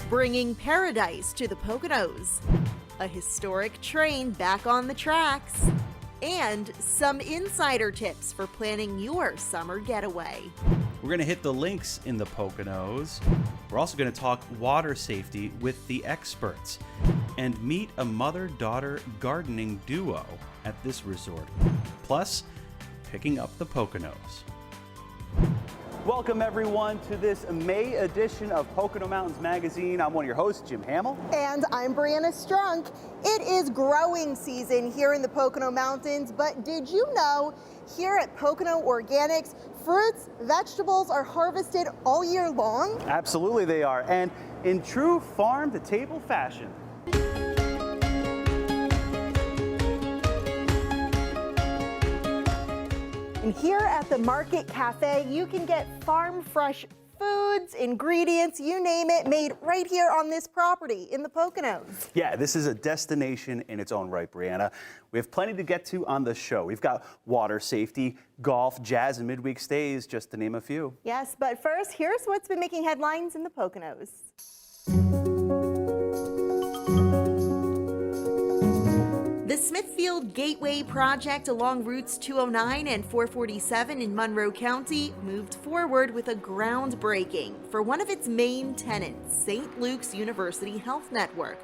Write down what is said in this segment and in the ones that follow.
bringing paradise to the Poconos, a historic train back on the tracks, and some insider tips for planning your summer getaway. We're going to hit the links in the Poconos. We're also going to talk water safety with the experts and meet a mother-daughter gardening duo at this resort. Plus, picking up the Poconos. Welcome everyone to this May edition of Pocono Mountains Magazine. I'm one of your hosts, Jim Hamill. And I'm Brianna Strunk. It is growing season here in the Pocono Mountains, but did you know here at Pocono Organics, fruits, vegetables are harvested all year long? Absolutely they are, and in true farm-to-table fashion. And here at the Market Cafe, you can get farm fresh foods, ingredients, you name it, made right here on this property in the Poconos. Yeah, this is a destination in its own right, Brianna. We have plenty to get to on the show. We've got water safety, golf, jazz, and midweek stays, just to name a few. Yes, but first, here's what's been making headlines in the Poconos. The Smithfield Gateway project along routes 209 and 447 in Monroe County moved forward with a groundbreaking for one of its main tenants, St. Luke's University Health Network.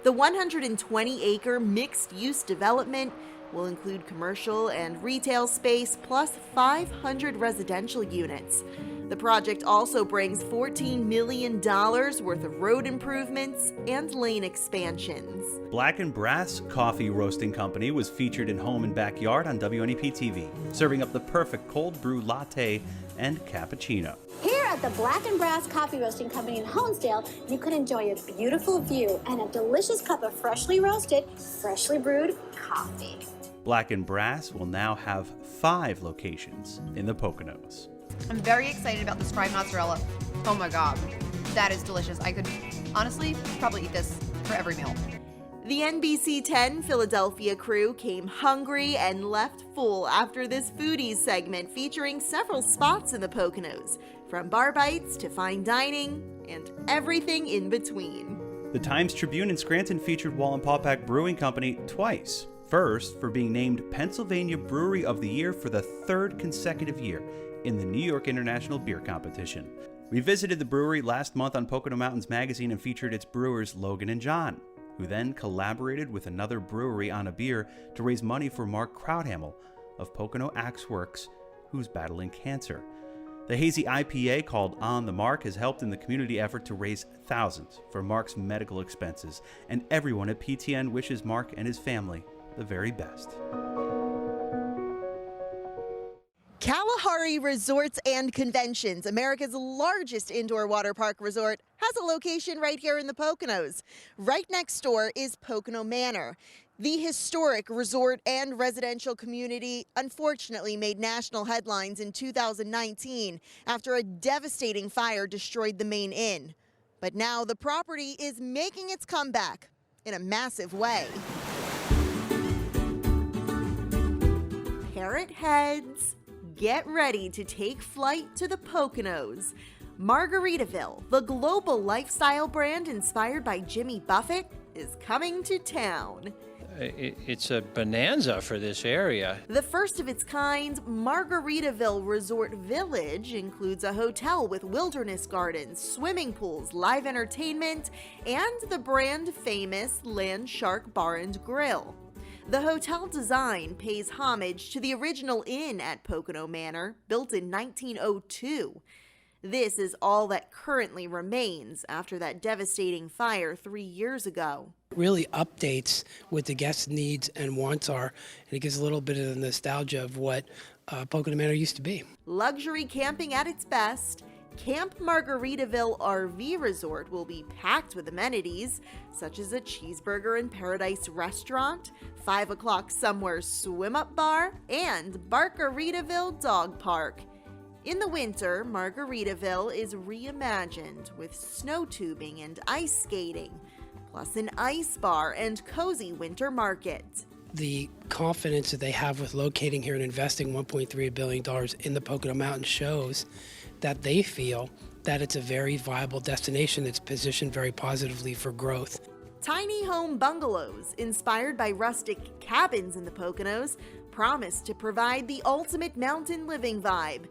The 120-acre mixed-use development will include commercial and retail space plus 500 residential units. The project also brings $14 million worth of road improvements and lane expansions. Black and Brass Coffee Roasting Company was featured in Home and Backyard on WNEP TV, serving up the perfect cold brew latte and cappuccino. Here at the Black and Brass Coffee Roasting Company in Honesdale, you can enjoy a beautiful view and a delicious cup of freshly roasted, freshly brewed coffee. Black and Brass will now have 5 locations in the Poconos. I'm very excited about this fried mozzarella. Oh my God, that is delicious. I could honestly probably eat this for every meal. The NBC 10 Philadelphia crew came hungry and left full after this foodies segment featuring several spots in the Poconos, from bar bites to fine dining and everything in between. The Times-Tribune in Scranton featured Wallenpaupack Brewing Company twice. First, for being named Pennsylvania Brewery of the Year for the 3rd consecutive year in the New York International Beer Competition. We visited the brewery last month on Pocono Mountains Magazine and featured its brewers Logan and John, who then collaborated with another brewery on a beer to raise money for Mark Krauthamel of Pocono Axe Works, who's battling cancer. The hazy IPA called On the Mark has helped in the community effort to raise thousands for Mark's medical expenses, and everyone at PTN wishes Mark and his family the very best. Kalahari Resorts and Conventions, America's largest indoor water park resort, has a location right here in the Poconos. Right next door is Pocono Manor. The historic resort and residential community unfortunately made national headlines in 2019 after a devastating fire destroyed the main inn. But now the property is making its comeback in a massive way. Parrot heads, get ready to take flight to the Poconos. Margaritaville, the global lifestyle brand inspired by Jimmy Buffett, is coming to town. It's a bonanza for this area. The first of its kind, Margaritaville Resort Village includes a hotel with wilderness gardens, swimming pools, live entertainment, and the brand famous Land Shark Bar and Grill. The hotel design pays homage to the original inn at Pocono Manor, built in 1902. This is all that currently remains after that devastating fire 3 years ago. It really updates what the guests' needs and wants are, and it gives a little bit of the nostalgia of what Pocono Manor used to be. Luxury camping at its best, Camp Margaritaville RV Resort will be packed with amenities, such as a Cheeseburger in Paradise restaurant, 5 o'clock somewhere swim-up bar, and Barkeritaville Dog Park. In the winter, Margaritaville is reimagined with snow tubing and ice skating, plus an ice bar and cozy winter market. The confidence that they have with locating here and investing $1.3 billion in the Pocono Mountains shows that they feel that it's a very viable destination that's positioned very positively for growth. Tiny home bungalows, inspired by rustic cabins in the Poconos, promise to provide the ultimate mountain living vibe.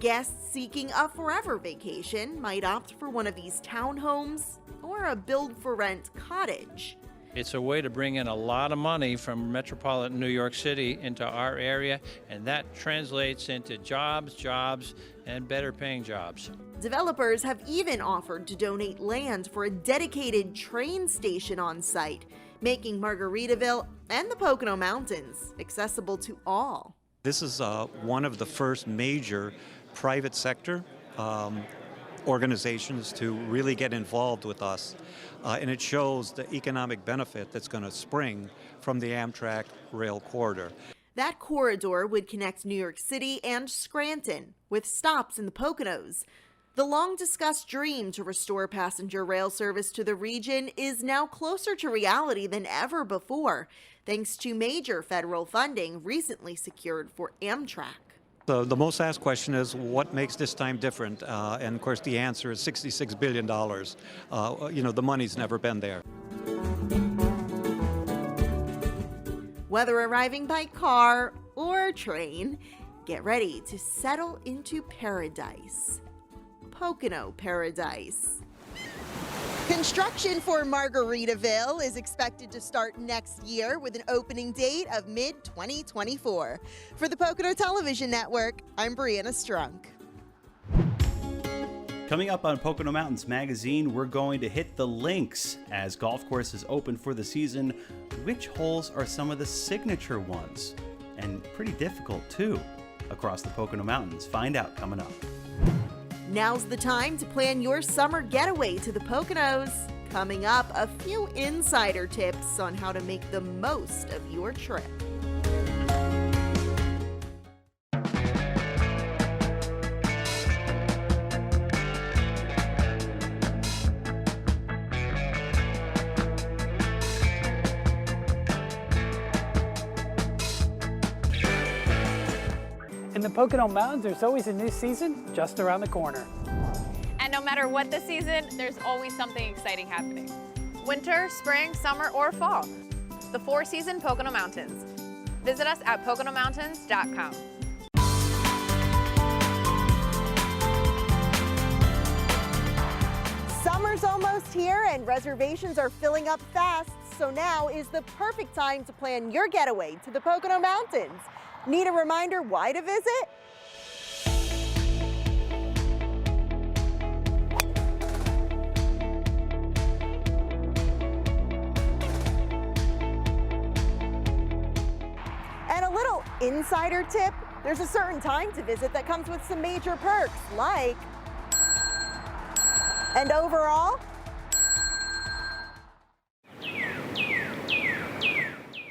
Guests seeking a forever vacation might opt for one of these townhomes or a build-for-rent cottage. It's a way to bring in a lot of money from metropolitan New York City into our area, and that translates into jobs, and better paying jobs. Developers have even offered to donate land for a dedicated train station on site, making Margaritaville and the Pocono Mountains accessible to all. This is one of the first major private sector organizations to really get involved with us. And it shows the economic benefit that's going to spring from the Amtrak rail corridor. That corridor would connect New York City and Scranton, with stops in the Poconos. The long-discussed dream to restore passenger rail service to the region is now closer to reality than ever before, thanks to major federal funding recently secured for Amtrak. So the most asked question is, what makes this time different? And of course, the answer is $66 billion. The money's never been there. Whether arriving by car or train, get ready to settle into paradise. Pocono Paradise. Construction for Margaritaville is expected to start next year with an opening date of mid-2024. For the Pocono Television Network, I'm Brianna Strunk. Coming up on Pocono Mountains Magazine, we're going to hit the links as golf courses open for the season. Which holes are some of the signature ones? And pretty difficult, too, across the Pocono Mountains. Find out coming up. Now's the time to plan your summer getaway to the Poconos. Coming up, a few insider tips on how to make the most of your trip. In the Pocono Mountains, there's always a new season just around the corner. And no matter what the season, there's always something exciting happening. Winter, spring, summer, or fall. The four-season Pocono Mountains. Visit us at PoconoMountains.com. Summer's almost here and reservations are filling up fast, so now is the perfect time to plan your getaway to the Pocono Mountains. Need a reminder why to visit? And a little insider tip, there's a certain time to visit that comes with some major perks, like, and overall,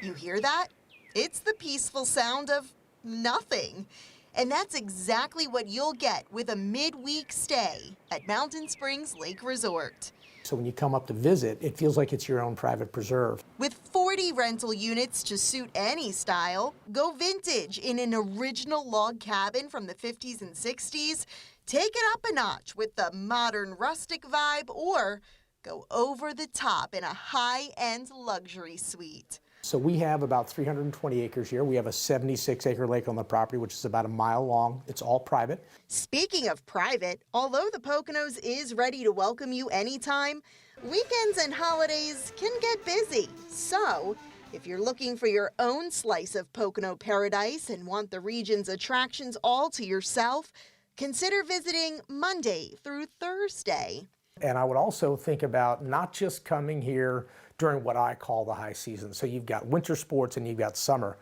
you hear that? It's the peaceful sound of nothing. And that's exactly what you'll get with a midweek stay at Mountain Springs Lake Resort. So when you come up to visit, it feels like it's your own private preserve. With 40 rental units to suit any style, go vintage in an original log cabin from the 50s and 60s, take it up a notch with the modern rustic vibe, or go over the top in a high-end luxury suite. So we have about 320 acres here. We have a 76-acre lake on the property, which is about a mile long. It's all private. Speaking of private, although the Poconos is ready to welcome you anytime, weekends and holidays can get busy. So, if you're looking for your own slice of Pocono paradise and want the region's attractions all to yourself, consider visiting Monday through Thursday. And I would also think about not just coming here during what I call the high season. So you've got winter sports and you've got summer.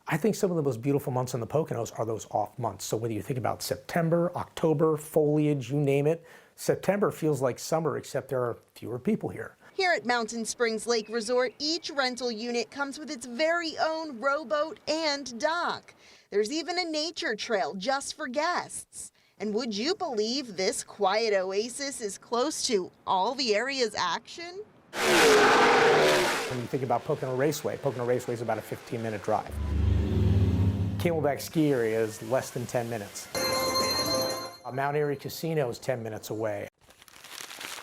I think some of the most beautiful months in the Poconos are those off months. So whether you think about September, October, foliage, you name it, September feels like summer, except there are fewer people here. Here at Mountain Springs Lake Resort, each rental unit comes with its very own rowboat and dock. There's even a nature trail just for guests. And would you believe this quiet oasis is close to all the area's action? When you think about Pocono Raceway is about a 15-minute drive. Camelback ski area is less than 10 minutes. Mount Airy Casino is 10 minutes away.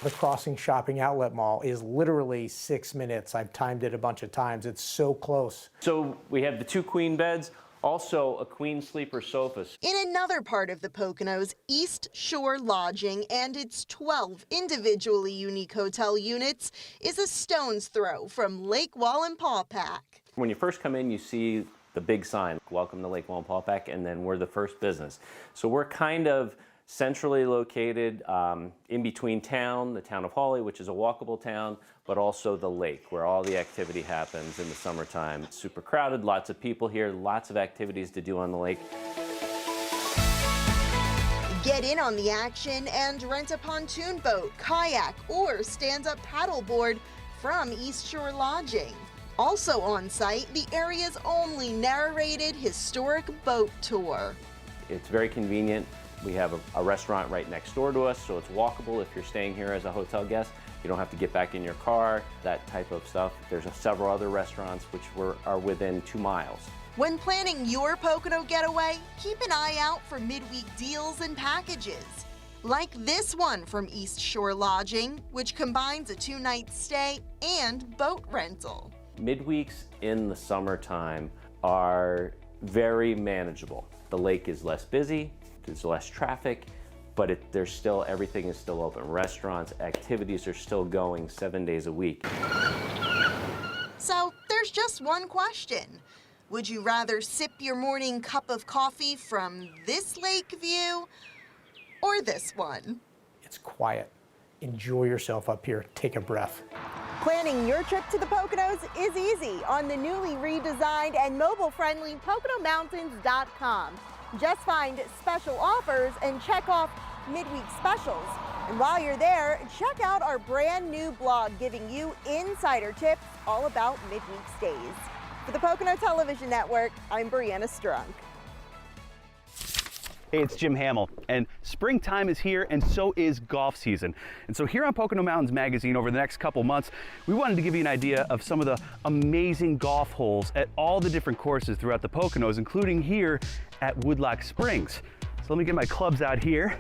The Crossing Shopping Outlet Mall is literally 6 minutes. I've timed it a bunch of times. It's so close. So we have the 2 queen beds, also a queen sleeper sofa. In another part of the Poconos, East Shore Lodging and its 12 individually unique hotel units is a stone's throw from Lake Wallenpaupack. When you first come in, you see the big sign, welcome to Lake Wallenpaupack, and then we're the first business. So we're kind of centrally located in between town, the town of Hawley, which is a walkable town, but also the lake, where all the activity happens in the summertime. It's super crowded, lots of people here, lots of activities to do on the lake. Get in on the action and rent a pontoon boat, kayak, or stand-up paddleboard from East Shore Lodging. Also on site, the area's only narrated historic boat tour. It's very convenient. We have a restaurant right next door to us, so it's walkable if you're staying here as a hotel guest. You don't have to get back in your car, that type of stuff. There's several other restaurants which are within 2 miles. When planning your Pocono getaway, keep an eye out for midweek deals and packages. Like this one from East Shore Lodging, which combines a 2-night stay and boat rental. Midweeks in the summertime are very manageable. The lake is less busy, there's less traffic, but everything is still open. Restaurants, activities are still going 7 days a week. So there's just one question. Would you rather sip your morning cup of coffee from this lake view or this one? It's quiet. Enjoy yourself up here. Take a breath. Planning your trip to the Poconos is easy on the newly redesigned and mobile-friendly PoconoMountains.com. Just find special offers and check off midweek specials. And while you're there, check out our brand new blog giving you insider tips all about midweek stays. For the Pocono Television Network, I'm Brianna Strunk. Hey, it's Jim Hamill, and springtime is here, and so is golf season. And so here on Pocono Mountains Magazine over the next couple months, we wanted to give you an idea of some of the amazing golf holes at all the different courses throughout the Poconos, including here at Woodloch Springs. So let me get my clubs out here.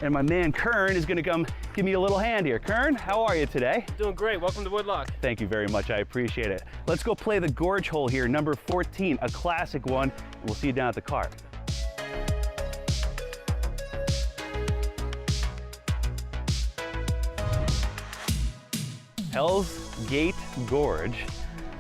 And my man Kern is gonna come give me a little hand here. Kern, how are you today? Doing great, welcome to Woodloch. Thank you very much, I appreciate it. Let's go play the Gorge hole here, number 14, a classic one. We'll see you down at the cart. Hell's Gate Gorge.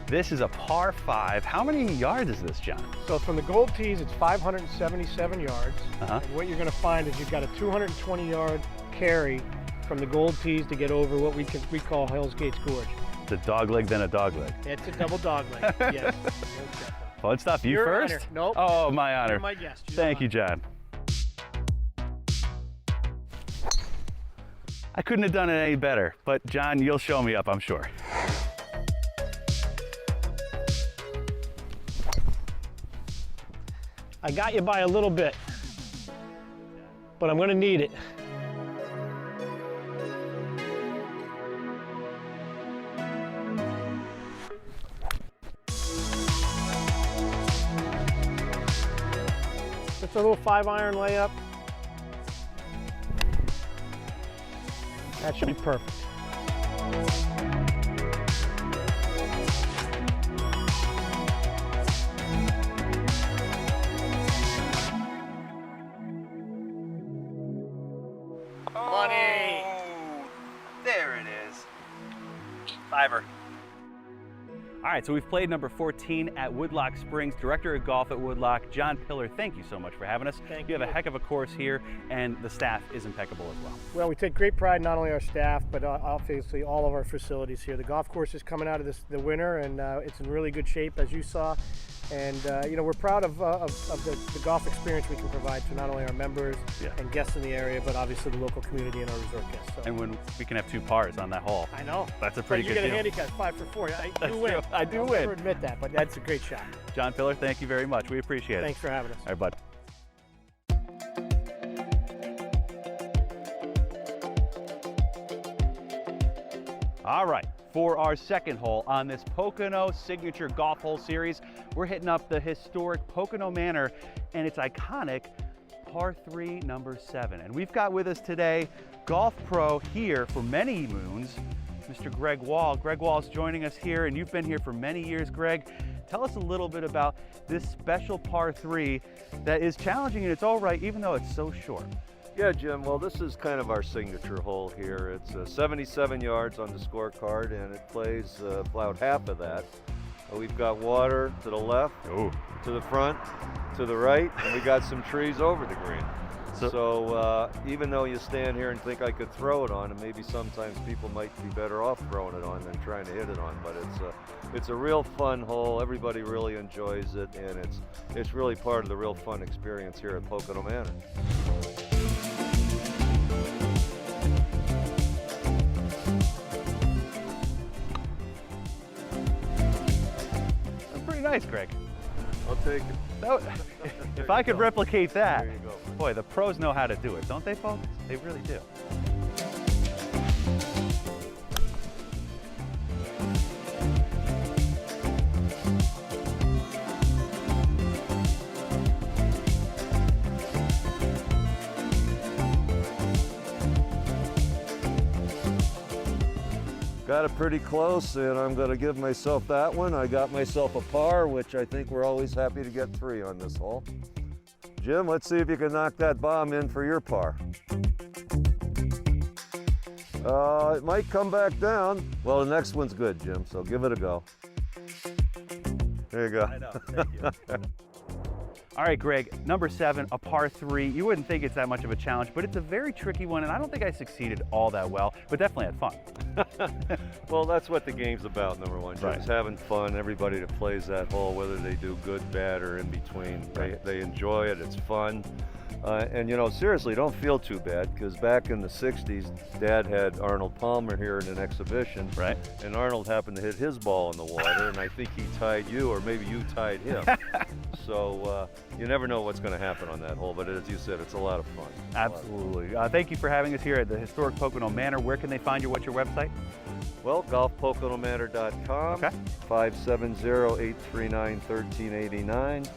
This is a par 5. How many yards is this, John? So from the gold tees, it's 577 yards. And what you're gonna find is you've got a 220-yard carry from the gold tees to get over what we call Hell's Gates Gorge. It's a dog leg, then a dog leg. It's a double dog leg, yes. Fun stuff. You Your first? honor. Nope. Oh, my honor. You're my guest. Thank you, John. I couldn't have done it any better, but John, you'll show me up, I'm sure. I got you by a little bit, but I'm gonna need it. It's a little 5-iron layup. That should be perfect. Money! There it is. Fiver. All right, so we've played number 14 at Woodloch Springs. Director of Golf at Woodloch, John Pillar, thank you so much for having us. Thank you. you. Have a heck of a course here, and the staff is impeccable as well. Well, we take great pride in not only our staff, but obviously all of our facilities here. The golf course is coming out of the winter, and it's in really good shape, as you saw. And you know, we're proud of the golf experience we can provide to not only our members and guests in the area, but obviously the local community and our resort guests. So. And when we can have 2 pars on that hole. I know. That's a pretty good deal. You deal. get a handicap 5 for 4. That's You win. true. I do I'll win. never admit that, but that's a great shot. John Pillar, thank you very much. We appreciate it. Thanks for having us. All right, bud. All right, for our second hole on this Pocono Signature Golf Hole Series, we're hitting up the historic Pocono Manor and its iconic par 3, number 7. And we've got with us today golf pro here for many moons, Mr. Greg Wall. Greg Wall's joining us here, and you've been here for many years. Greg, tell us a little bit about this special par 3 that is challenging in its own right, even though it's so short. Yeah, Jim, well, this is kind of our signature hole here. It's 77 yards on the scorecard, and it plays about half of that. We've got water to the left, to the front, to the right, and we got some trees over the green. So even though you stand here and think I could throw it on, and maybe sometimes people might be better off throwing it on than trying to hit it on, but it's a real fun hole. Everybody really enjoys it, and it's really part of the real fun experience here at Pocono Manor. Pretty nice, Greg. I'll take it. If I could replicate that, There you go. boy, the pros know how to do it, don't they, folks? They really do. Got it pretty close, and I'm going to give myself that one. I got myself a par, which I think we're always happy to get 3 on this hole. Jim, let's see if you can knock that bomb in for your par. It might come back down. Well, the next one's good, Jim, so give it a go. There you go. I know, thank you. All right, Greg, number 7, a par 3. You wouldn't think it's that much of a challenge, but it's a very tricky one, and I don't think I succeeded all that well, but definitely had fun. Well, that's what the game's about, number one. Right. Just having fun. Everybody that plays that hole, whether they do good, bad, or in between, they enjoy it. It's fun. And, you know, seriously, don't feel too bad, because back in the 60s, Dad had Arnold Palmer here in an exhibition. Right. And Arnold happened to hit his ball in the water, and I think he tied you, or maybe you tied him. So you never know what's going to happen on that hole, but as you said, it's a lot of fun. Absolutely. Thank you for having us here at the historic Pocono Manor. Where can they find you? What's your website? Well, golfpoconomanor.com, Okay. 570-839-1389.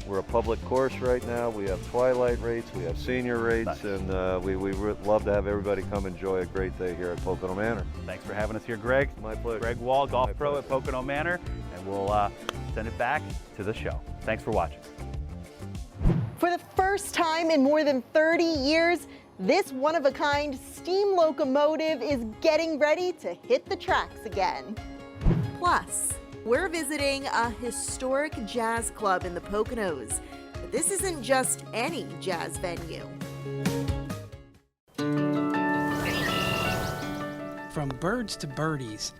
We're a public course right now. We have twilight rates, we have senior rates, Nice. and we love to have everybody come enjoy a great day here at Pocono Manor. Thanks for having us here, Greg. My pleasure. Greg Wall, golf My pro at pleasure. Pocono Manor, and we'll send it back to the show. Thanks for watching. For the first time in more than 30 years, this one-of-a-kind steam locomotive is getting ready to hit the tracks again. Plus, we're visiting a historic jazz club in the Poconos. But this isn't just any jazz venue. From birds to birdies,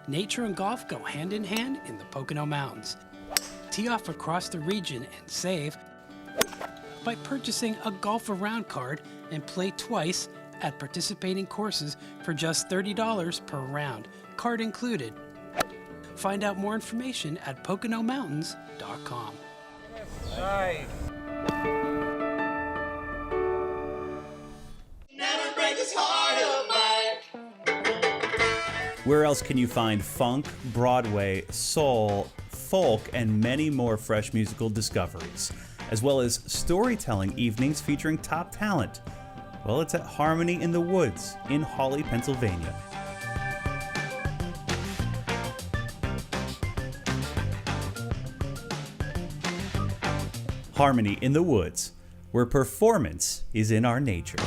nature and golf go hand in hand in the Pocono Mountains. Tee off across the region and save by purchasing a Golf Around card and play twice at participating courses for just $30 per round, card included. Find out more information at PoconoMountains.com. Nice. Where else can you find funk, Broadway, soul, folk, and many more fresh musical discoveries, as well as storytelling evenings featuring top talent? Well, it's at Harmony in the Woods in Hawley, Pennsylvania. Harmony in the Woods, where performance is in our nature.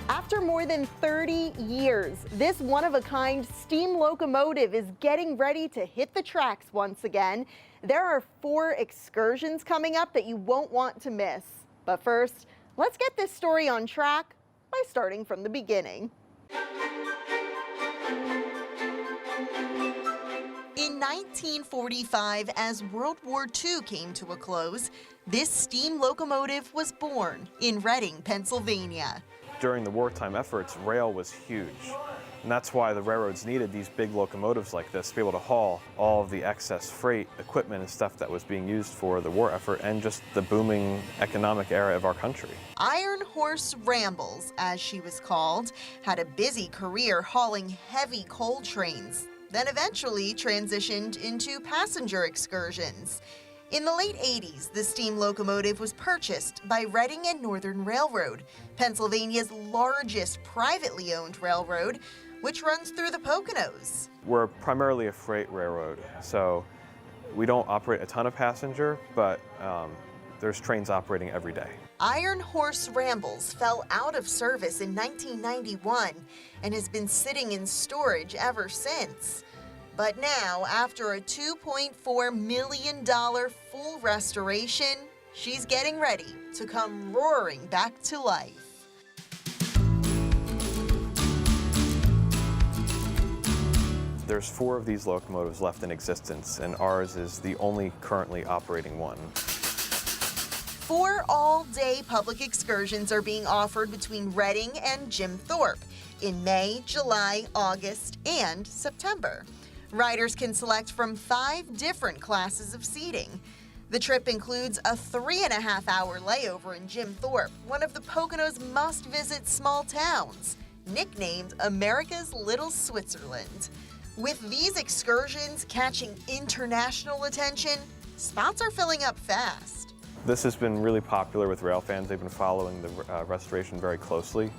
After more than 30 years, this one-of-a-kind steam locomotive is getting ready to hit the tracks once again. There are 4 excursions coming up that you won't want to miss. But first, let's get this story on track by starting from the beginning. In 1945, as World War II came to a close, this steam locomotive was born in Reading, Pennsylvania. During the wartime efforts, rail was huge. And that's why the railroads needed these big locomotives like this to be able to haul all of the excess freight, equipment, and stuff that was being used for the war effort and just the booming economic era of our country. Iron Horse Rambles, as she was called, had a busy career hauling heavy coal trains. then eventually transitioned into passenger excursions. In the late 80s, the steam locomotive was purchased by Reading and Northern Railroad, Pennsylvania's largest privately owned railroad, which runs through the Poconos. We're primarily a freight railroad, so we don't operate a ton of passenger, but there's trains operating every day. Iron Horse Rambles fell out of service in 1991 and has been sitting in storage ever since. But now, after a $2.4 million full restoration, she's getting ready to come roaring back to life. There's 4 of these locomotives left in existence, and ours is the only currently operating one. 4 all-day public excursions are being offered between Reading and Jim Thorpe in May, July, August, and September. Riders can select from 5 different classes of seating. The trip includes a 3.5-hour layover in Jim Thorpe, one of the Poconos' must-visit small towns, nicknamed America's Little Switzerland. With these excursions catching international attention, spots are filling up fast. This has been really popular with rail fans. They've been following the restoration very closely.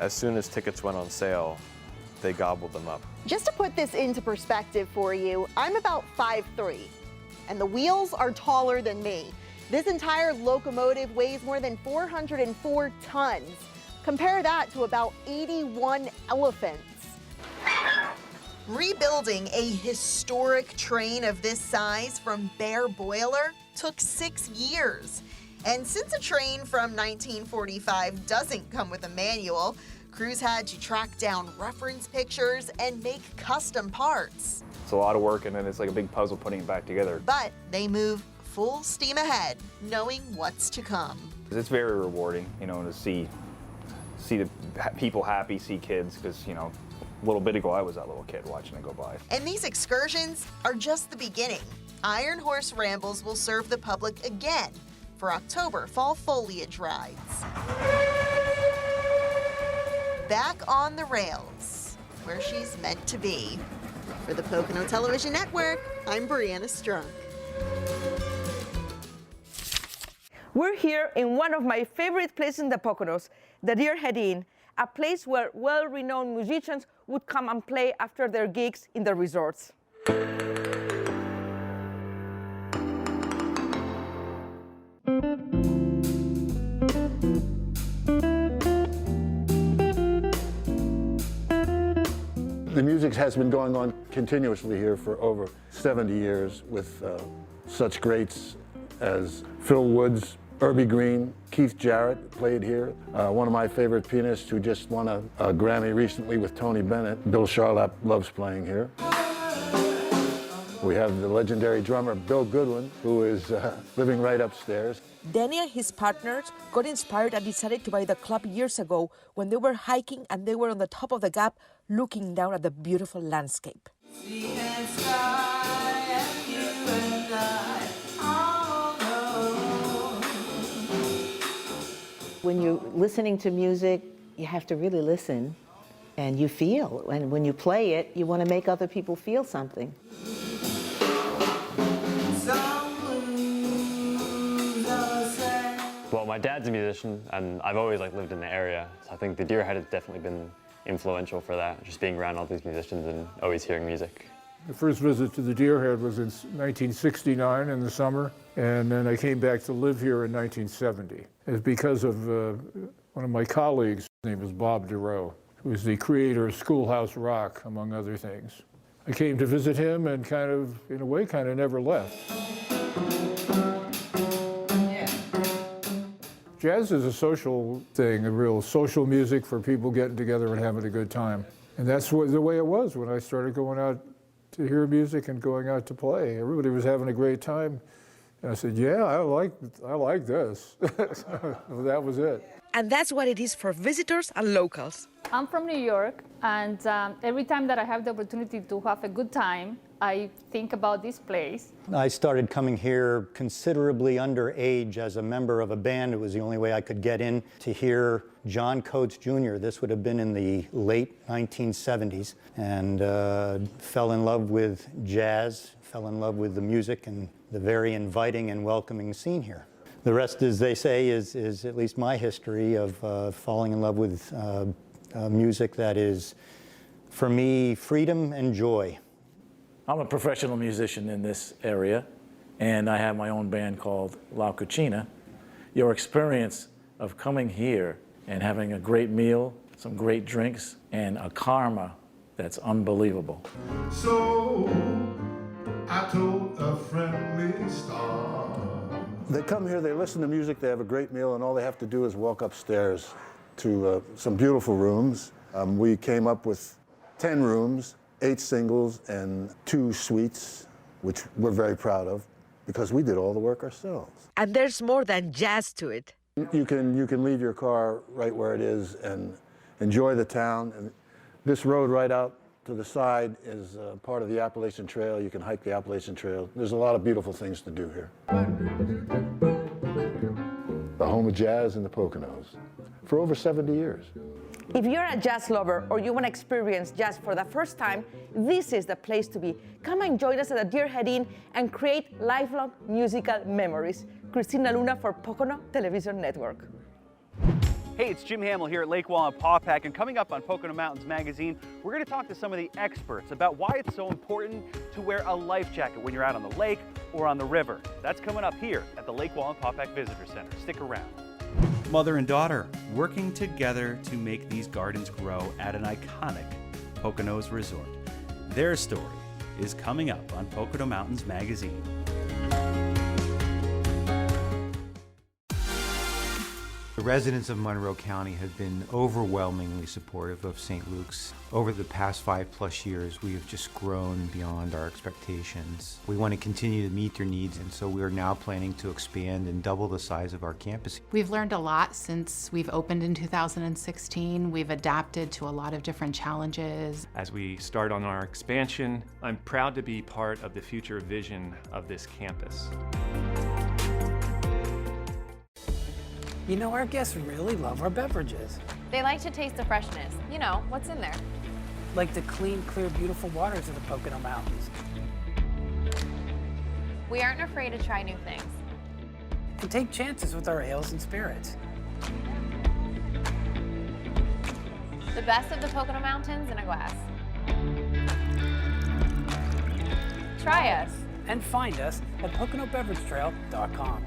As soon as tickets went on sale, they gobbled them up. Just to put this into perspective for you, I'm about 5'3", and the wheels are taller than me. This entire locomotive weighs more than 404 tons. Compare that to about 81 elephants. Rebuilding a historic train of this size from bare boiler took 6 years. And since a train from 1945 doesn't come with a manual, crews had to track down reference pictures and make custom parts. It's a lot of work, and then it's like a big puzzle putting it back together. But they move full steam ahead, knowing what's to come. It's very rewarding, you know, to see the people happy, see kids, because, you know, a little bit ago I was that little kid watching it go by. And these excursions are just the beginning. Iron Horse Rambles will serve the public again for October fall foliage rides. Back on the rails, where she's meant to be. For the Pocono Television Network, I'm Brianna Strunk. We're here in one of my favorite places in the Poconos, the Deerhead Inn, a place where well-renowned musicians would come and play after their gigs in the resorts. The music has been going on continuously here for over 70 years with such greats as Phil Woods, Irby Green, Keith Jarrett played here. One of my favorite pianists who just won a Grammy recently with Tony Bennett, Bill Charlap, loves playing here. We have the legendary drummer Bill Goodwin, who is living right upstairs. Danny and his partners got inspired and decided to buy the club years ago when they were hiking and they were on the top of the gap looking down at the beautiful landscape. When you're listening to music, you have to really listen and you feel. And when you play it, you want to make other people feel something. Well, my dad's a musician, and I've always lived in the area, so I think the Deerhead has definitely been influential for that, just being around all these musicians and always hearing music. The first visit to the Deerhead was in 1969 in the summer, and then I came back to live here in 1970. It's because of one of my colleagues, his name is Bob DeRoe, who is the creator of Schoolhouse Rock, among other things. I came to visit him and in a way, never left. Jazz is a social thing, a real social music for people getting together and having a good time. And that's the way it was when I started going out to hear music and going out to play. Everybody was having a great time. And I said, yeah, I like this. So that was it. And that's what it is for visitors and locals. I'm from New York, and every time that I have the opportunity to have a good time, I think about this place. I started coming here considerably underage as a member of a band. It was the only way I could get in to hear John Coates Jr. This would have been in the late 1970s, and fell in love with jazz, fell in love with the music and the very inviting and welcoming scene here. The rest, as they say, is at least my history of falling in love with music that is, for me, freedom and joy. I'm a professional musician in this area, and I have my own band called La Cucina. Your experience of coming here and having a great meal, some great drinks, and a karma that's unbelievable. So I told a friendly star. They come here, they listen to music, they have a great meal, and all they have to do is walk upstairs to some beautiful rooms. We came up with 10 rooms, 8 singles, and 2 suites, which we're very proud of because we did all the work ourselves. And there's more than jazz to it. You can leave your car right where it is and enjoy the town. And this road right out to the side is part of the Appalachian Trail. You can hike the Appalachian Trail. There's a lot of beautiful things to do here. The home of jazz in the Poconos for over 70 years. If you're a jazz lover or you want to experience jazz for the first time, this is the place to be. Come and join us at the Deer Head Inn and create lifelong musical memories. Cristina Luna for Pocono Television Network. Hey, it's Jim Hamill here at Lake Wallenpaupack, and coming up on Pocono Mountains Magazine, we're going to talk to some of the experts about why it's so important to wear a life jacket when you're out on the lake or on the river. That's coming up here at the Lake Wallenpaupack Visitor Center. Stick around. Mother and daughter working together to make these gardens grow at an iconic Poconos resort. Their story is coming up on Pocono Mountains Magazine. The residents of Monroe County have been overwhelmingly supportive of St. Luke's. Over the past 5+ years, we have just grown beyond our expectations. We want to continue to meet their needs, and so we are now planning to expand and double the size of our campus. We've learned a lot since we've opened in 2016. We've adapted to a lot of different challenges. As we start on our expansion, I'm proud to be part of the future vision of this campus. You know, our guests really love our beverages. They like to taste the freshness. You know, what's in there? Like the clean, clear, beautiful waters of the Pocono Mountains. We aren't afraid to try new things. And take chances with our ales and spirits. The best of the Pocono Mountains in a glass. Try us. And find us at PoconoBeverageTrail.com.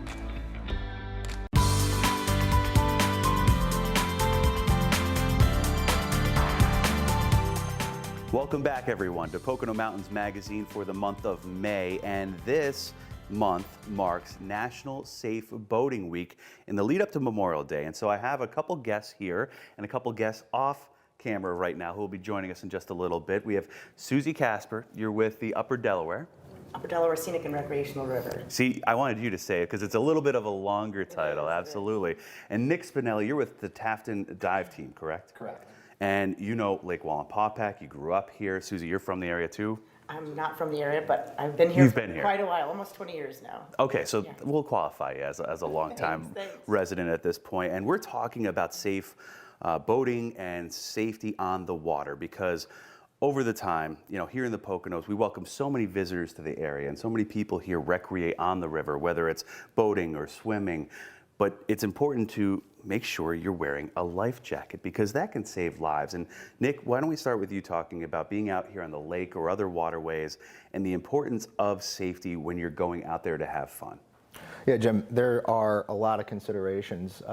Welcome back, everyone, to Pocono Mountains Magazine for the month of May, and this month marks National Safe Boating Week in the lead up to Memorial Day. And so I have a couple guests here and a couple guests off camera right now who will be joining us in just a little bit. We have Susie Casper. You're with the Upper Delaware. Upper Delaware Scenic and Recreational River. See, I wanted you to say it because it's a little bit of a longer title, absolutely. And Nick Spinelli, you're with the Tafton Dive Team, correct? Correct. And you know Lake Wallenpaupack, you grew up here. Susie, you're from the area too? I'm not from the area, but I've been here You've for been here. quite a while, almost 20 years now. Okay, so we'll qualify you as a longtime Thanks. resident at this point. And we're talking about safe boating and safety on the water because over the time, you know, here in the Poconos, we welcome so many visitors to the area and so many people here recreate on the river, whether it's boating or swimming. But it's important to make sure you're wearing a life jacket because that can save lives. And Nick, why don't we start with you talking about being out here on the lake or other waterways and the importance of safety when you're going out there to have fun? Yeah, Jim, there are a lot of considerations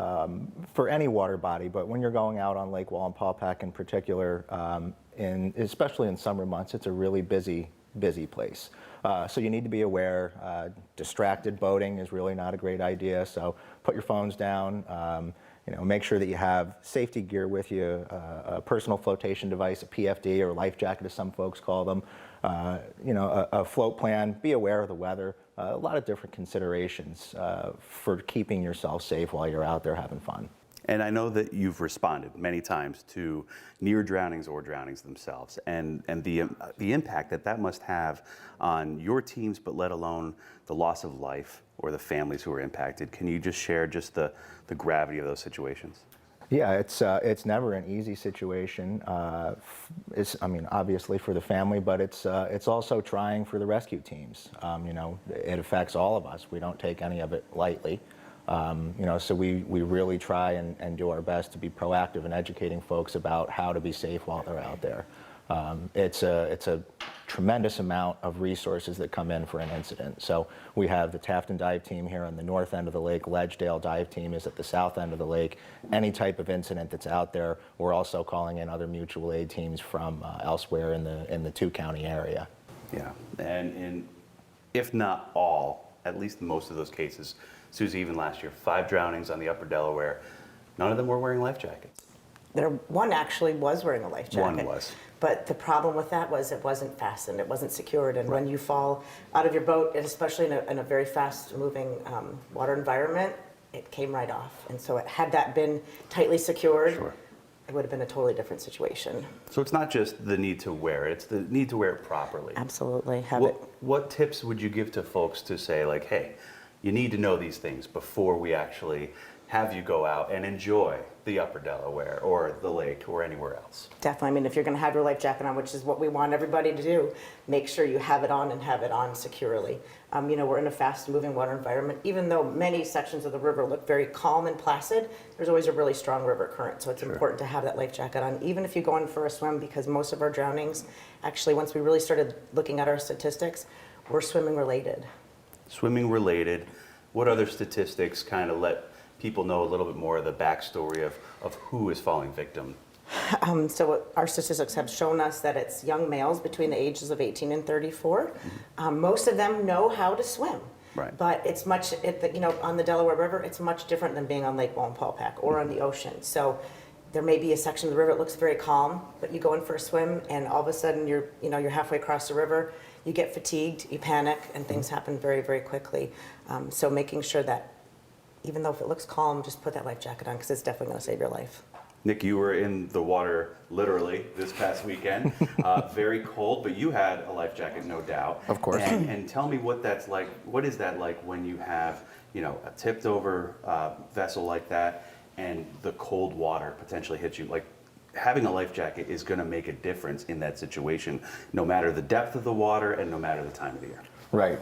for any water body, but when you're going out on Lake Wallenpaupack in particular, especially in summer months, it's a really busy place. So you need to be aware. Distracted boating is really not a great idea. So put your phones down. Make sure that you have safety gear with you, a personal flotation device, a PFD or life jacket, as some folks call them. A float plan. Be aware of the weather. A lot of different considerations for keeping yourself safe while you're out there having fun. And I know that you've responded many times to near drownings or drownings themselves, and the impact that must have on your teams, but let alone the loss of life or the families who are impacted. Can you just share just the gravity of those situations? Yeah, it's never an easy situation. I mean, obviously for the family, but it's also trying for the rescue teams. You know, it affects all of us. We don't take any of it lightly. You know, so we really try and do our best to be proactive in educating folks about how to be safe while they're out there. It's a tremendous amount of resources that come in for an incident. So we have the Tafton Dive Team here on the north end of the lake. Ledgedale Dive Team is at the south end of the lake. Any type of incident that's out there, we're also calling in other mutual aid teams from elsewhere in the two-county area. Yeah, and if not all, at least most of those cases, Susie, even last year, 5 drownings on the Upper Delaware, none of them were wearing life jackets. One actually was wearing a life jacket. One was. But the problem with that was it wasn't fastened, it wasn't secured, and when you fall out of your boat, and especially in a very fast-moving water environment, it came right off. And so had that been tightly secured, it would have been a totally different situation. So it's not just the need to wear it, it's the need to wear it properly. Absolutely. What tips would you give to folks to say, like, hey, you need to know these things before we actually have you go out and enjoy the Upper Delaware or the lake or anywhere else? Definitely. I mean, if you're going to have your life jacket on, which is what we want everybody to do, make sure you have it on and have it on securely. You know, we're in a fast-moving water environment. Even though many sections of the river look very calm and placid, there's always a really strong river current. So it's important to have that life jacket on, even if you go in for a swim, because most of our drownings, actually, once we really started looking at our statistics, were swimming related. Swimming related. What other statistics kind of let people know a little bit more of the backstory of who is falling victim? So our statistics have shown us that it's young males between the ages of 18 and 34. Most of them know how to swim. Right. But it's much, you know, on the Delaware River, it's much different than being on Lake Wallenpaupack or on the ocean. So there may be a section of the river that looks very calm, but you go in for a swim and all of a sudden you're halfway across the river, you get fatigued, you panic, and things happen very, very quickly. So making sure that even though if it looks calm, just put that life jacket on because it's definitely going to save your life. Nick, you were in the water literally this past weekend. Very cold, but you had a life jacket, no doubt. Of course. And tell me what that's like. What is that like when you have, you know, a tipped over vessel like that and the cold water potentially hits you? Like, having a life jacket is going to make a difference in that situation, no matter the depth of the water and no matter the time of the year. Right.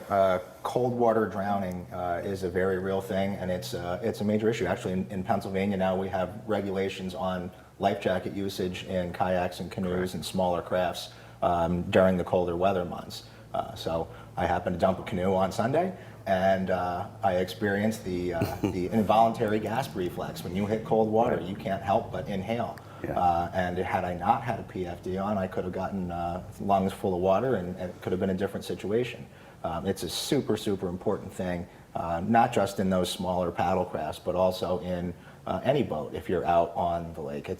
Cold water drowning is a very real thing, and it's a major issue. Actually, in Pennsylvania now we have regulations on life jacket usage in kayaks and canoes and smaller crafts during the colder weather months. So I happened to dump a canoe on Sunday, and I experienced the involuntary gasp reflex. When you hit cold water, you can't help but inhale. And had I not had a PFD on, I could have gotten lungs full of water, and it could have been a different situation. It's a super, super important thing, not just in those smaller paddle crafts, but also in any boat if you're out on the lake.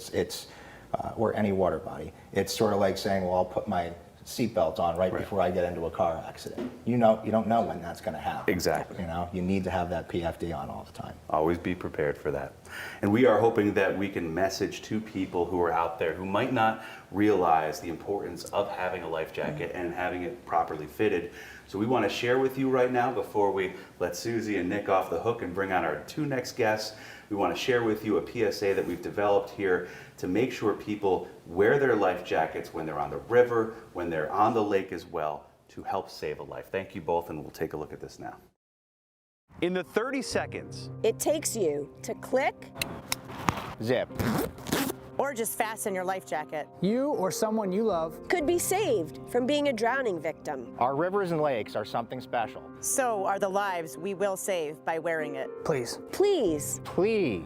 Or any water body. It's sort of like saying, well, I'll put my seatbelt on right before I get into a car accident. You don't know when that's going to happen. Exactly. You know, you need to have that PFD on all the time. Always be prepared for that. And we are hoping that we can message to people who are out there who might not realize the importance of having a life jacket and having it properly fitted. So we want to share with you right now, before we let Susie and Nick off the hook and bring on our 2 next guests, we want to share with you a PSA that we've developed here to make sure people wear their life jackets when they're on the river, when they're on the lake as well, to help save a life. Thank you both, and we'll take a look at this now. In the 30 seconds It takes you to click, zip, or just fasten your life jacket. You or someone you love Could be saved from being a drowning victim. Our rivers and lakes are something special. So are the lives we will save by wearing it. Please. Please Please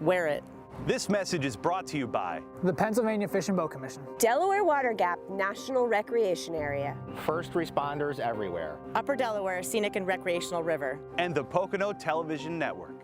wear it. This message is brought to you by The Pennsylvania Fish and Boat Commission, Delaware Water Gap National Recreation Area, first responders everywhere. Upper Delaware Scenic and Recreational River. and the Pocono Television Network.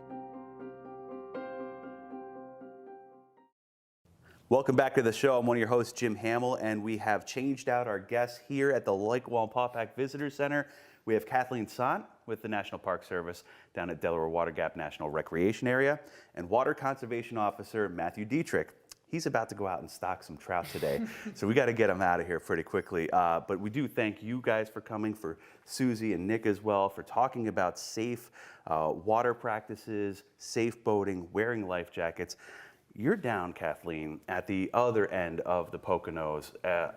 Welcome back to the show. I'm one of your hosts, Jim Hamill, and we have changed out our guests here at the Lake Wallenpaupack Visitor Center. We have Kathleen Sant with the National Park Service down at Delaware Water Gap National Recreation Area, and Water Conservation Officer Matthew Dietrich. He's about to go out and stock some trout today, so we got to get him out of here pretty quickly. But we do thank you guys for coming, for Susie and Nick as well, for talking about safe water practices, safe boating, wearing life jackets. You're down, Kathleen, at the other end of the Poconos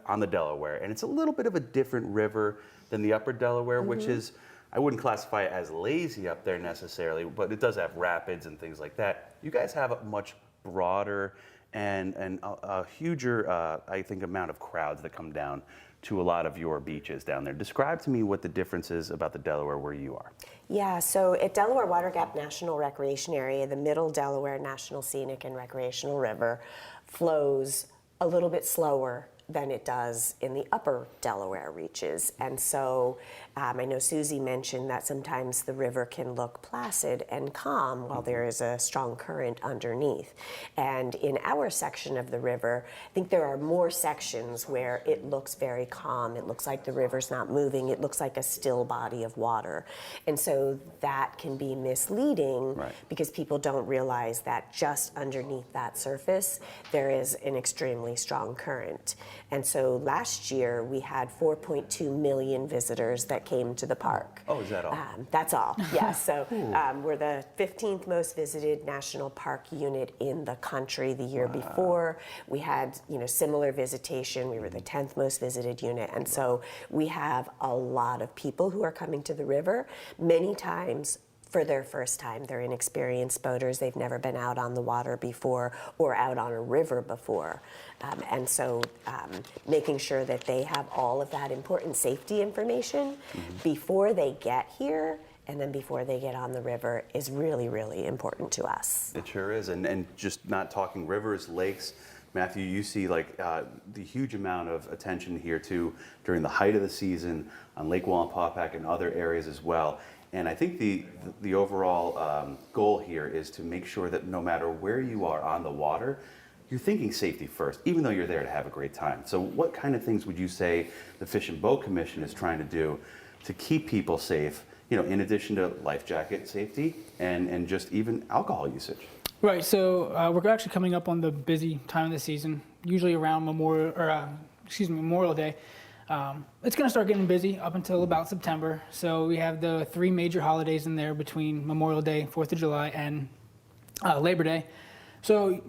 on the Delaware, and it's a little bit of a different river than the upper Delaware, which is, I wouldn't classify it as lazy up there necessarily, but it does have rapids and things like that. You guys have a much broader and a huger, I think, amount of crowds that come down to a lot of your beaches down there. Describe to me what the difference is about the Delaware where you are. Yeah, so at Delaware Water Gap National Recreation Area, the Middle Delaware National Scenic and Recreational River flows a little bit slower than it does in the upper Delaware reaches. And so I know Susie mentioned that sometimes the river can look placid and calm while there is a strong current underneath. And in our section of the river, I think there are more sections where it looks very calm. It looks like the river's not moving. It looks like a still body of water. And so that can be misleading because people don't realize that just underneath that surface, there is an extremely strong current. And so last year we had 4.2 million visitors that came to the park. Oh, is that all? That's all, yes. So we're the 15th most visited national park unit in the country. The year before we had similar visitation. We were the 10th most visited unit. And so we have a lot of people who are coming to the river, many times for their first time. They're inexperienced boaters. They've never been out on the water before or out on a river before. And so making sure that they have all of that important safety information before they get here and then before they get on the river is really, really important to us. It sure is. And just not talking rivers, lakes, Matthew, you see like the huge amount of attention here too during the height of the season on Lake Wallenpaupack and other areas as well. And I think the overall goal here is to make sure that no matter where you are on the water, you're thinking safety first, even though you're there to have a great time. So what kind of things would you say the Fish and Boat Commission is trying to do to keep people safe, in addition to life jacket safety and just even alcohol usage? Right, so we're actually coming up on the busy time of the season, usually around Memorial Day. It's going to start getting busy up until about September. So we have the 3 major holidays in there between Memorial Day, 4th of July, and Labor Day. So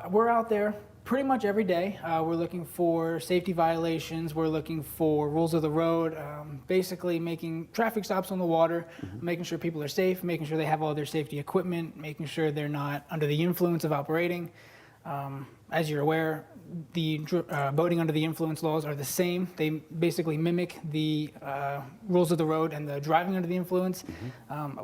we're out there pretty much every day. We're looking for safety violations. We're looking for rules of the road, basically making traffic stops on the water, making sure people are safe, making sure they have all their safety equipment, making sure they're not under the influence of operating. As you're aware, the boating under the influence laws are the same. They basically mimic the rules of the road and the driving under the influence.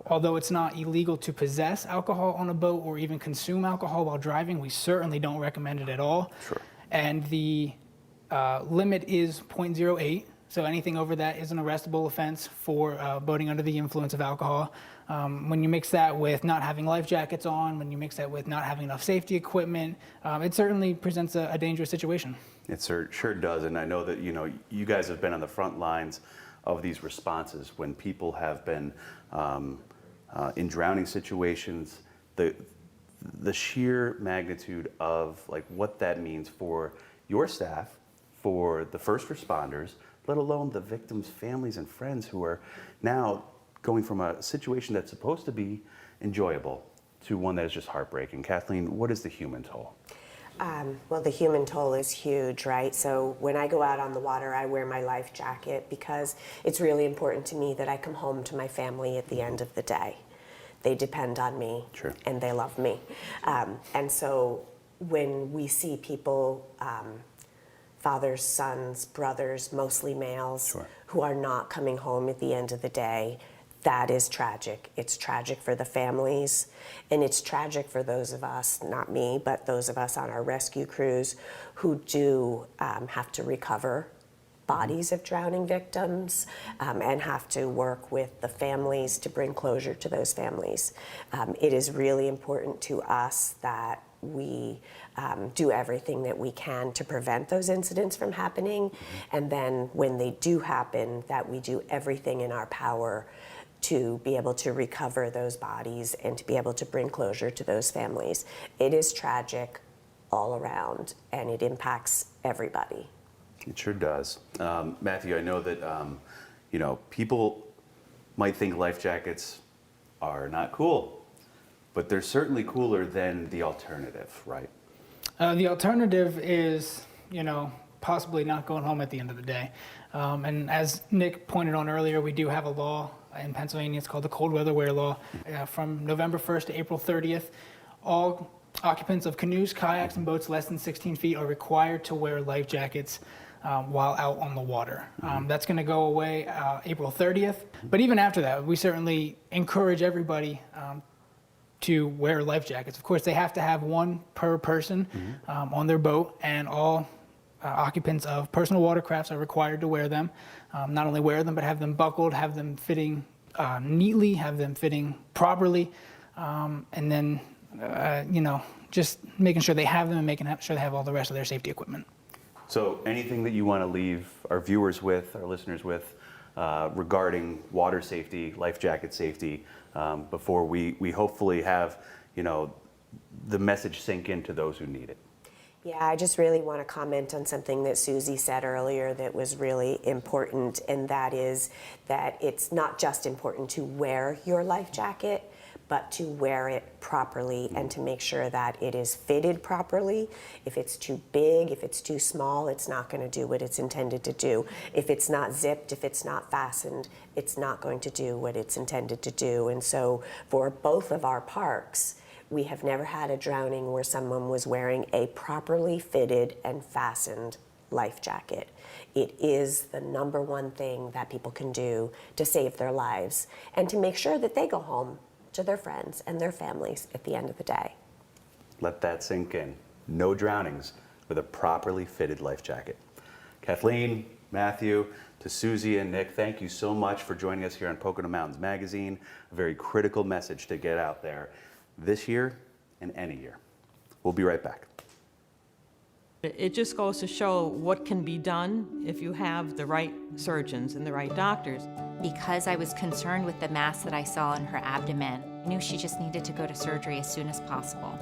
Although it's not illegal to possess alcohol on a boat or even consume alcohol while driving, we certainly don't recommend it at all. Sure. And the limit is 0.08. So anything over that is an arrestable offense for boating under the influence of alcohol. When you mix that with not having life jackets on, when you mix that with not having enough safety equipment, it certainly presents a dangerous situation. It sure does, and I know that you guys have been on the front lines of these responses when people have been in drowning situations. The sheer magnitude of what that means for your staff, for the first responders, let alone the victims' families and friends who are now going from a situation that's supposed to be enjoyable to one that is just heartbreaking. Kathleen, what is the human toll? Well, the human toll is huge, right? So when I go out on the water, I wear my life jacket because it's really important to me that I come home to my family at the end of the day. They depend on me, and they love me. And so when we see people, fathers, sons, brothers, mostly males, who are not coming home at the end of the day, that is tragic. It's tragic for the families, and it's tragic for those of us, not me, but those of us on our rescue crews who do have to recover bodies of drowning victims and have to work with the families to bring closure to those families. It is really important to us that we do everything that we can to prevent those incidents from happening, and then when they do happen, that we do everything in our power to be able to recover those bodies and to be able to bring closure to those families. It is tragic all around, and it impacts everybody. It sure does. Matthew, I know that people might think life jackets are not cool, but they're certainly cooler than the alternative, right? The alternative is, possibly not going home at the end of the day. And as Nick pointed on earlier, we do have a law in Pennsylvania. It's called the Cold Weather Wear Law. From November 1st to April 30th, all occupants of canoes, kayaks, and boats less than 16 feet are required to wear life jackets while out on the water. That's going to go away April 30th. But even after that, we certainly encourage everybody to wear life jackets. Of course, they have to have one per person on their boat, and all occupants of personal watercrafts are required to wear them. Not only wear them, but have them buckled, have them fitting neatly, have them fitting properly, and then, just making sure they have them and making sure they have all the rest of their safety equipment. So anything that you want to leave our viewers with, our listeners with, regarding water safety, life jacket safety, before we hopefully have, the message sink into those who need it? Yeah, I just really want to comment on something that Susie said earlier that was really important, and that is that it's not just important to wear your life jacket, but to wear it properly and to make sure that it is fitted properly. If it's too big, if it's too small, it's not going to do what it's intended to do. If it's not zipped, if it's not fastened, it's not going to do what it's intended to do. And so for both of our parks, we have never had a drowning where someone was wearing a properly fitted and fastened life jacket. It is the number one thing that people can do to save their lives and to make sure that they go home to their friends and their families at the end of the day. Let that sink in. No drownings with a properly fitted life jacket. Kathleen, Matthew, to Susie and Nick, thank you so much for joining us here on Pocono Mountains Magazine. A very critical message to get out there this year and any year. We'll be right back. It just goes to show what can be done if you have the right surgeons and the right doctors. Because I was concerned with the mass that I saw in her abdomen, I knew she just needed to go to surgery as soon as possible.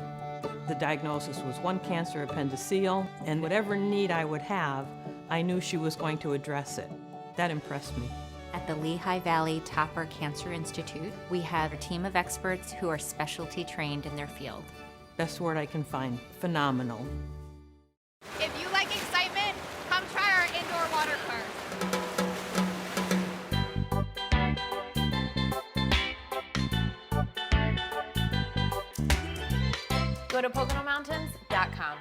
The diagnosis was one cancer appendiceal, and whatever need I would have, I knew she was going to address it. That impressed me. At the Lehigh Valley Topper Cancer Institute, we have a team of experts who are specialty trained in their field. Best word I can find, phenomenal. If you like excitement, come try our indoor water park. Go to PoconoMountains.com.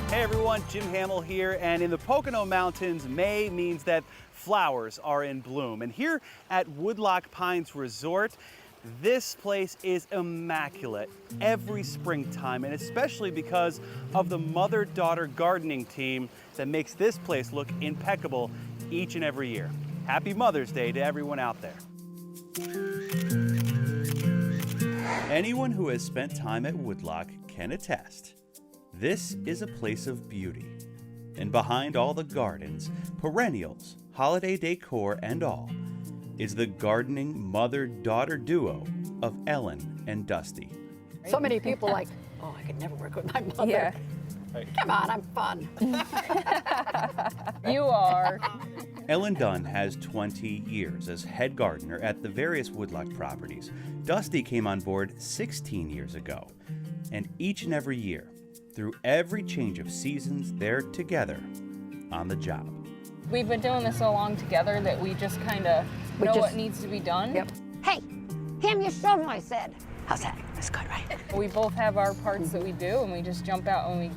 Hey everyone, Jim Hamill here, and in the Pocono Mountains, May means that flowers are in bloom. And here at Woodloch Pines Resort, this place is immaculate every springtime, and especially because of the mother-daughter gardening team that makes this place look impeccable each and every year. Happy Mother's Day to everyone out there. Anyone who has spent time at Woodloch can attest. This is a place of beauty. And behind all the gardens, perennials, holiday decor, and all, is the gardening mother-daughter duo of Ellen and Dusty. So many people like, oh, I could never work with my mother. Yeah. Come on, I'm fun. You are. Ellen Dunn has 20 years as head gardener at the various Woodloch properties. Dusty came on board 16 years ago. And each and every year, through every change of seasons, they're together on the job. We've been doing this so long together that we just kind of know what needs to be done. Yep. Hey, hand me a shovel, I said. How's that? That's good, right? We both have our parts that we do, and we just jump out and we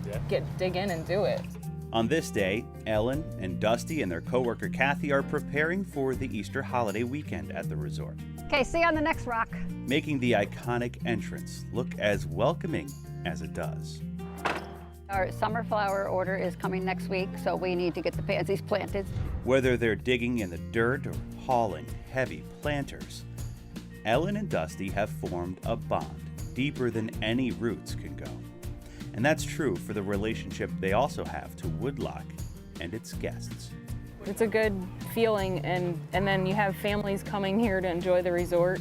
dig in and do it. On this day, Ellen and Dusty and their coworker Kathy are preparing for the Easter holiday weekend at the resort, Okay, see you on the next rock. making the iconic entrance look as welcoming as it does. Our summer flower order is coming next week, so we need to get the pansies planted. Whether they're digging in the dirt or hauling heavy planters, Ellen and Dusty have formed a bond deeper than any roots can go. And that's true for the relationship they also have to Woodloch and its guests. It's a good feeling, and then you have families coming here to enjoy the resort.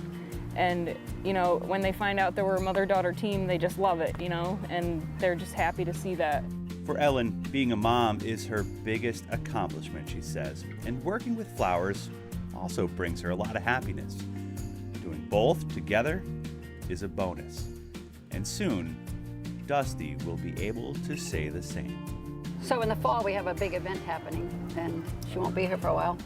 And, you know, when they find out that we're a mother-daughter team, they just love it, you know, and they're just happy to see that. For Ellen, being a mom is her biggest accomplishment, she says, and working with flowers also brings her a lot of happiness. Doing both together is a bonus, and soon, Dusty will be able to say the same. So in the fall, we have a big event happening, and she won't be here for a while.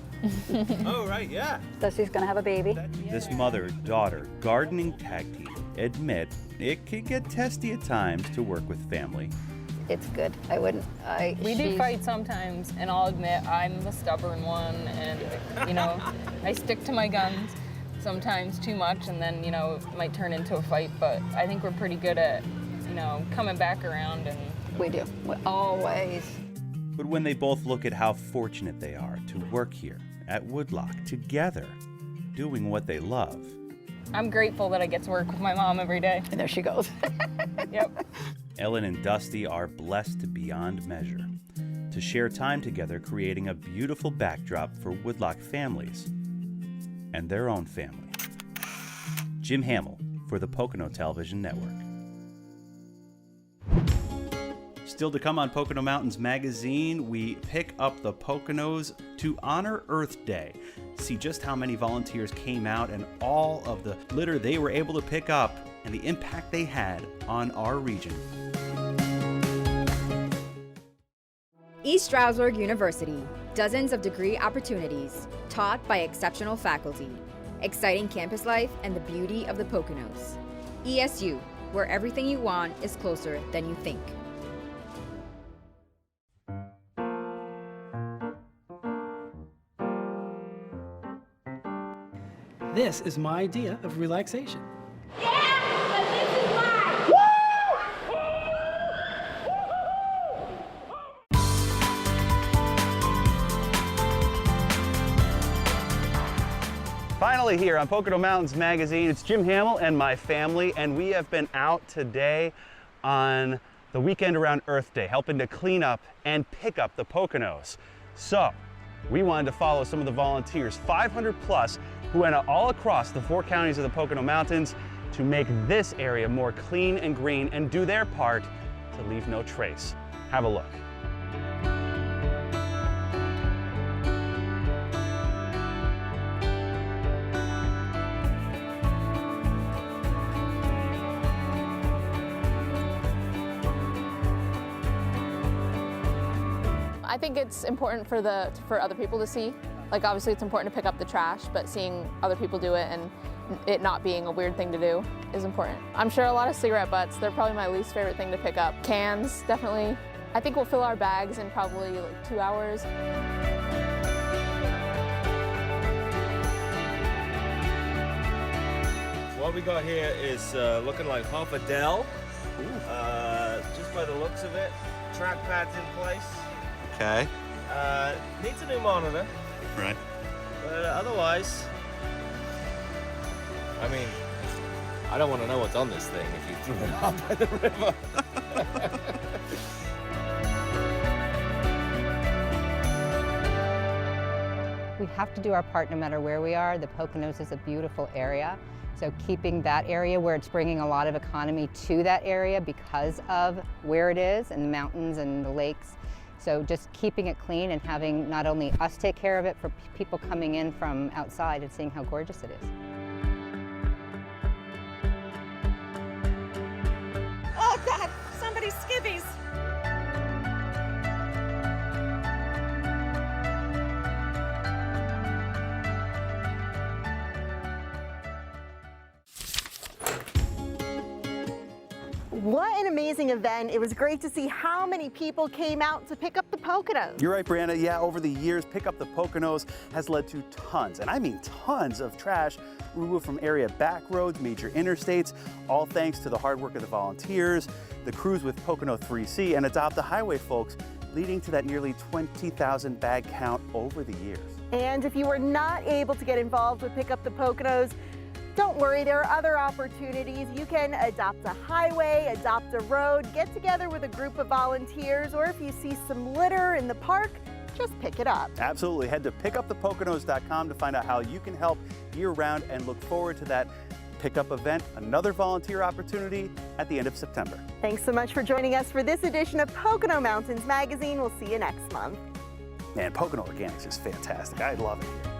Oh, right, yeah. Dusty's gonna have a baby. This mother-daughter gardening tag team admit it can get testy at times to work with family. It's good. We do fight sometimes, and I'll admit I'm the stubborn one, and, you know, I stick to my guns sometimes too much, and then, you know, it might turn into a fight, but I think we're pretty good at, you know, coming back around. And we do, always. But when they both look at how fortunate they are to work here at Woodloch together, doing what they love. I'm grateful that I get to work with my mom every day. And there she goes. Yep. Ellen and Dusty are blessed beyond measure to share time together, creating a beautiful backdrop for Woodloch families and their own family. Jim Hamill for the Pocono Television Network. Still to come on Pocono Mountains Magazine, we pick up the Poconos to honor Earth Day. See just how many volunteers came out and all of the litter they were able to pick up and the impact they had on our region. East Stroudsburg University. Dozens of degree opportunities, taught by exceptional faculty. Exciting campus life and the beauty of the Poconos. ESU, where everything you want is closer than you think. This is my idea of relaxation. Finally here on Pocono Mountains Magazine, it's Jim Hamill and my family, and we have been out today on the weekend around Earth Day, helping to clean up and pick up the Poconos. So, we wanted to follow some of the volunteers, 500 plus, who went all across the 4 counties of the Pocono Mountains to make this area more clean and green and do their part to leave no trace. Have a look. I think it's important for other people to see. Like, obviously it's important to pick up the trash, but seeing other people do it and it not being a weird thing to do is important. I'm sure a lot of cigarette butts, they're probably my least favorite thing to pick up. Cans, definitely. I think we'll fill our bags in probably like 2 hours. What we got here is looking like half a Dell. Just by the looks of it. Track pads in place. Okay. Needs a new monitor. Right. But otherwise, I mean, I don't want to know what's on this thing if you threw it out by the river. We have to do our part no matter where we are. The Poconos is a beautiful area. So keeping that area where it's bringing a lot of economy to that area because of where it is and the mountains and the lakes. So just keeping it clean and having not only us take care of it for people coming in from outside and seeing how gorgeous it is. Oh God, somebody's skivvies. What an amazing event. It was great to see how many people came out to pick up the Poconos. You're right, Brianna. Yeah, over the years, Pick Up the Poconos has led to tons, and I mean tons of trash removed from area back roads, major interstates, all thanks to the hard work of the volunteers, the crews with Pocono 3C, and Adopt a Highway folks, leading to that nearly 20,000 bag count over the years. And if you were not able to get involved with Pick Up the Poconos, don't worry, there are other opportunities. You can adopt a highway, adopt a road, get together with a group of volunteers, or if you see some litter in the park, just pick it up. Absolutely. Head to pickupthepoconos.com to find out how you can help year-round and look forward to that pickup event, another volunteer opportunity at the end of September. Thanks so much for joining us for this edition of Pocono Mountains Magazine. We'll see you next month. Man, Pocono Organics is fantastic. I love it.